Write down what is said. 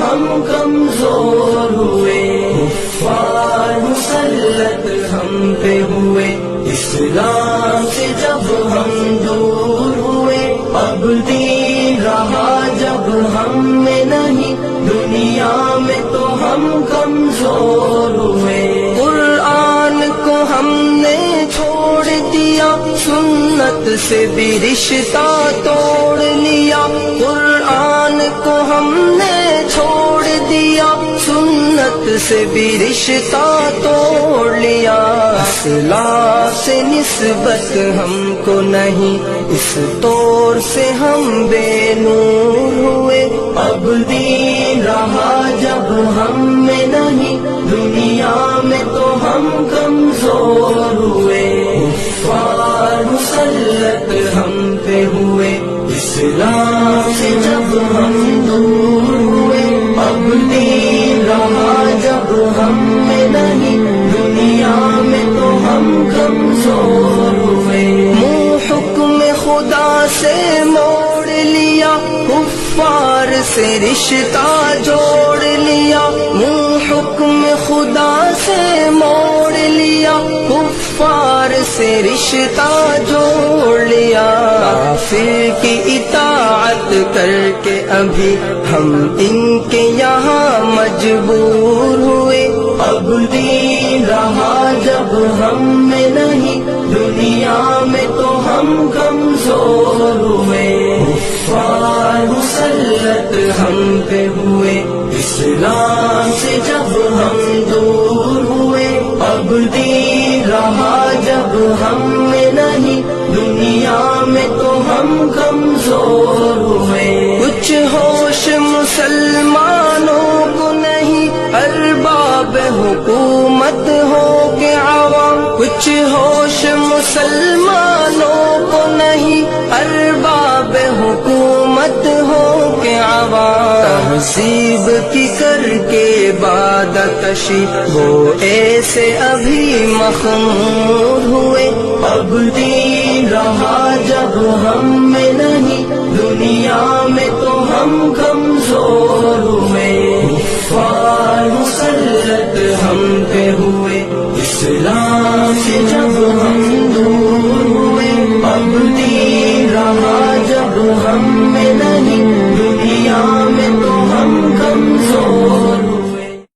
ہم کمزور ہوئے، کفار مسلط ہم پہ ہوئے، اسلام سے جب ہم دور ہوئے، اب دین رہا جب ہم میں نہیں، دنیا میں تو ہم کمزور ہوئے۔ قرآن کو ہم نے چھوڑ دیا، سنت سے بھی رشتہ توڑ لیا، قرآن کو ہم نے چھوڑ دیا، سنت سے بھی رشتہ توڑ لیا، اصلاح سے نسبت ہم کو نہیں، اس طور سے ہم بے نور ہوئے، اب دین رہا جب ہم میں نہیں، دنیا میں تو ہم کمزور ہوئے، کفار مسلط ہم پہ ہوئے، اسلام سے جب ہم دور ہوئے، اب دین رہا جب ہم میں نہیں، دنیا میں تو ہم کمزور ہوئے۔ منہ حکم خدا سے موڑ لیا، کفار سے رشتہ جوڑ لیا، منہ حکم خدا سے موڑ لیا، کفار سے رشتہ جوڑ لیا، کافر کی اطاعت کر کے ابھی ہم ان کے یہاں مجبور ہوئے، اب دین رہا جب ہم میں نہیں، دنیا میں تو ہم کمزور ہوئے، کفار مسلط ہم پہ ہوئے، اسلام سے جب ہم دور ہوئے، اب دین رہا جب ہم میں نہیں، دنیا میں تو ہم کمزور ہوئے۔ کچھ ہوش مسلمانوں کو نہیں، ارباب حکومت ہو کے عوام، کچھ ہوش مسلمانوں کو نہیں، ارباب حکومت ہو کے عوام، تہذیب کی کر کے عبادت کشی وہ ایسے ابھی مخمور ہوئے، اب دین رہا جب ہم میں نہیں، دنیا میں تو ہم کمزور ہوئے، کفار مسلط ہم پہ ہوئے، اسلام سے جب